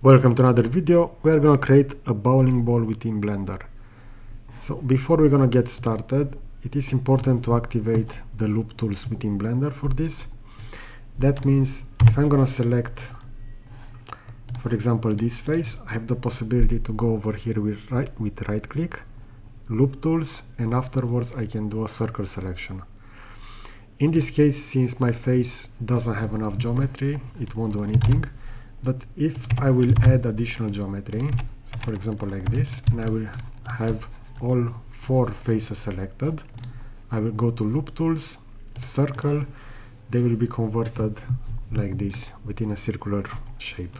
Welcome to another video. We are going to create a bowling ball within Blender. So before we're going to get started, it is important to activate the LoopTools within Blender for this. That means if I'm going to select, for example, this face, I have the possibility to go over here with right click, LoopTools, and afterwards I can do a circle selection. In this case, since my face doesn't have enough geometry, it won't do anything. But if I will add additional geometry, so for example like this, and I will have all 4 faces selected, I will go to LoopTools, circle, they will be converted like this within a circular shape.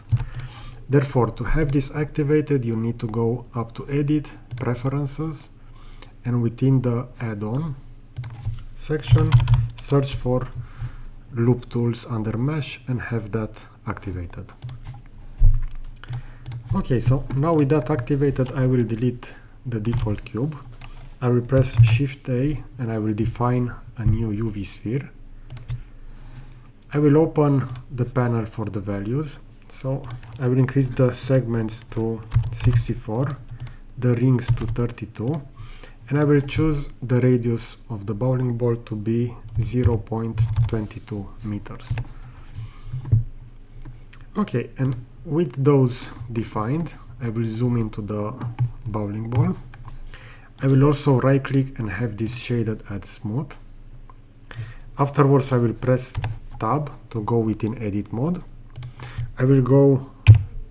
Therefore, to have this activated, you need to go up to Edit, Preferences, and within the add-on section, search for LoopTools under Mesh and have that activated. Okay, so now with that activated, I will delete the default cube. I will press Shift A and I will define a new UV sphere. I will open the panel for the values. So I will increase the segments to 64, the rings to 32, and I will choose the radius of the bowling ball to be 0.22 meters. Okay, and with those defined, I will zoom into the bowling ball. I will also right click and have this shaded as smooth. Afterwards, I will press Tab to go within edit mode. I will go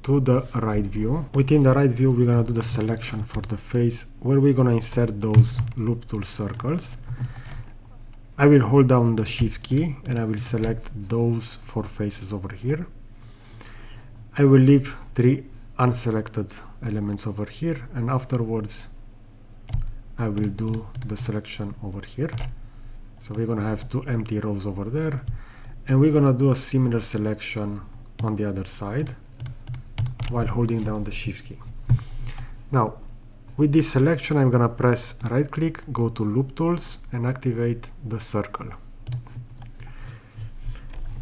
to the right view. Within the right view, we're gonna do the selection for the face where we're gonna insert those LoopTools circles. I will hold down the Shift key and I will select those 4 faces over here. I will leave 3 unselected elements over here, and afterwards I will do the selection over here. So we're gonna have 2 empty rows over there, and we're gonna do a similar selection on the other side while holding down the Shift key. Now, with this selection, I'm gonna press right click, go to LoopTools and activate the circle.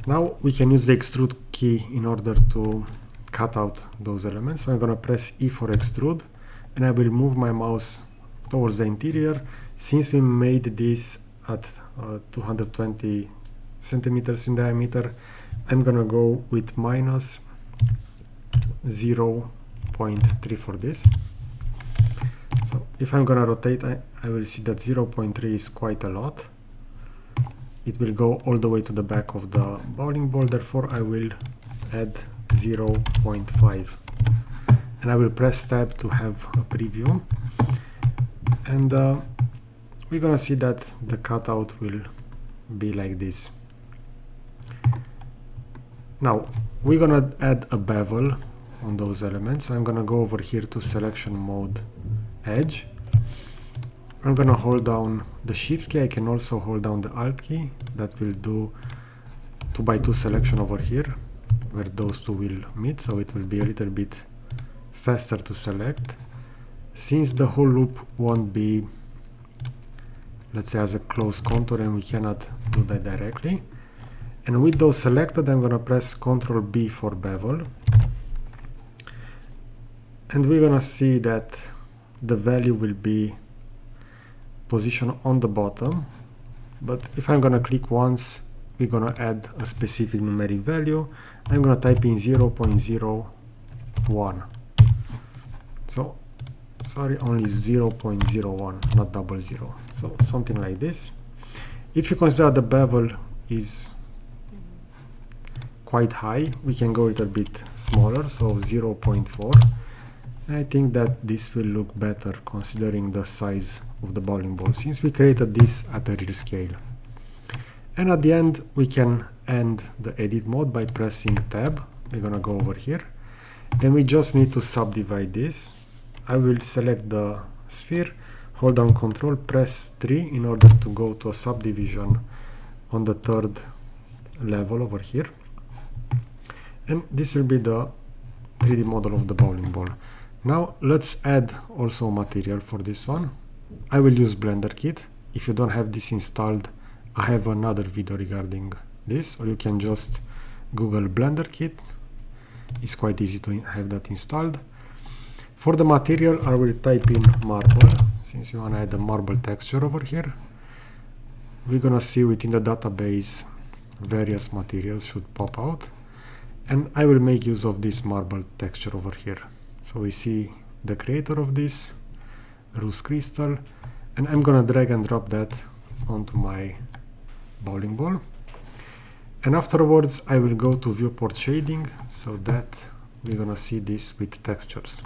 Now we can use the extrude key in order to cut out those elements. So I'm going to press E for extrude and I will move my mouse towards the interior. Since we made this at 220 centimeters in diameter, I'm going to go with minus 0.3 for this. So if I'm going to rotate, I will see that 0.3 is quite a lot. It will go all the way to the back of the bowling ball, therefore I will add 0.5 and I will press tab to have a preview, and we're gonna see that the cutout will be like this. Now we're gonna add a bevel on those elements, so I'm gonna go over here to selection mode, edge. I'm gonna hold down the Shift key. I can also hold down the Alt key. That will do 2x2 selection over here where those 2 will meet, so it will be a little bit faster to select. Since the whole loop won't be, let's say, as a close contour, and we cannot do that directly. And with those selected, I'm gonna press Ctrl B for bevel, and we're gonna see that the value will be position on the bottom, but if I'm gonna click once, we're gonna add a specific numeric value. I'm gonna type in 0.01. So sorry, only 0.01, not 00. So something like this. If you consider the bevel is quite high, we can go a little bit smaller, so 0.4. I think that this will look better considering the size of the bowling ball, since we created this at a real scale. And at the end, we can end the edit mode by pressing tab. We're gonna go over here and we just need to subdivide this. I will select the sphere, hold down Ctrl, press 3 in order to go to a subdivision on the 3rd level over here. And this will be the 3D model of the bowling ball. Now let's add also material for this one. I will use Blender Kit. If you don't have this installed, I have another video regarding this, or you can just Google Blender Kit it's quite easy to have that installed. For the material, I will type in marble, since you want to add a marble texture over here. We're gonna see within the database various materials should pop out, and I will make use of this marble texture over here. So we see the creator of this, rose crystal, and I'm gonna drag and drop that onto my bowling ball. And afterwards I will go to viewport shading, so that we're gonna see this with textures.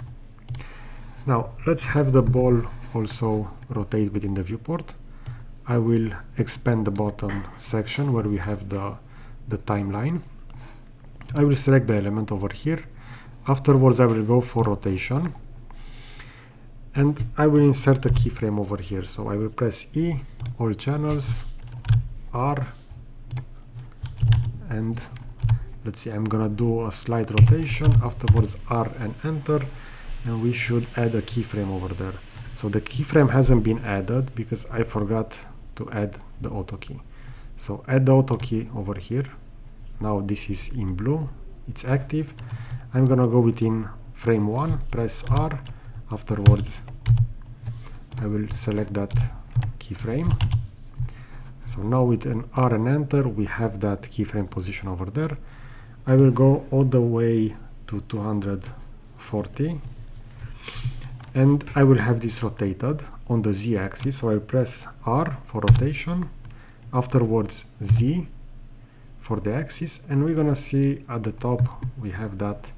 Now let's have the ball also rotate within the viewport. I will expand the bottom section where we have the timeline. I will select the element over here. Afterwards I will go for rotation, and I will insert a keyframe over here. So I will press E, all channels, R, and let's see, I'm gonna do a slight rotation, afterwards R and enter, and we should add a keyframe over there. So the keyframe hasn't been added because I forgot to add the auto key. So add the auto key over here. Now this is in blue, it's active. I'm gonna go within frame 1, press R, afterwards I will select that keyframe. So now with an R and enter, we have that keyframe position over there. I will go all the way to 240, and I will have this rotated on the Z axis. So I press R for rotation, afterwards Z for the axis, and we're gonna see at the top we have that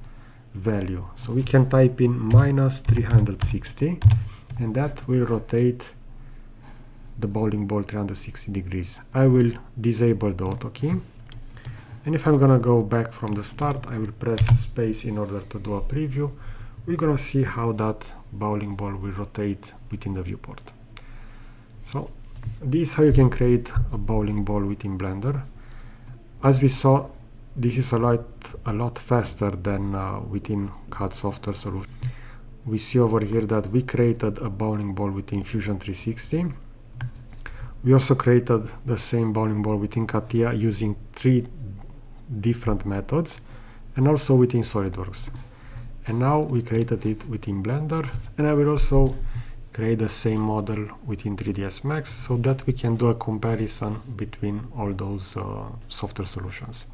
value. So we can type in -360, and that will rotate the bowling ball 360 degrees. I will disable the auto key, and if I'm gonna go back from the start, I will press space in order to do a preview. We're gonna see how that bowling ball will rotate within the viewport. So this is how you can create a bowling ball within Blender. As we saw, this is a lot faster than within CAD software solution. We see over here that we created a bowling ball within Fusion 360. We also created the same bowling ball within CATIA using 3 different methods, and also within SolidWorks. And now we created it within Blender, and I will also create the same model within 3ds Max so that we can do a comparison between all those software solutions.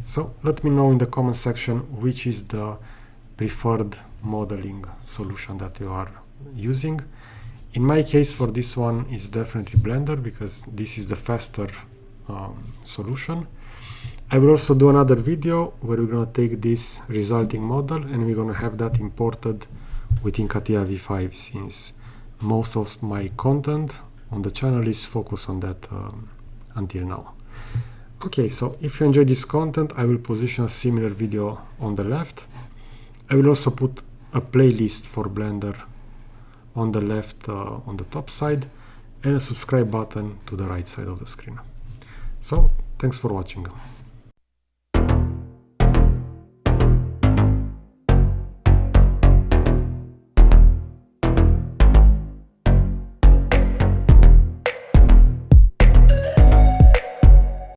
So let me know in the comment section which is the preferred modeling solution that you are using. In my case, for this one, it's definitely Blender because this is the faster solution. I will also do another video where we're going to take this resulting model and we're going to have that imported within CATIA V5, since most of my content on the channel is focused on that until now. Okay, so if you enjoyed this content, I will position a similar video on the left. I will also put a playlist for Blender on the left, on the top side, and a subscribe button to the right side of the screen. So, thanks for watching.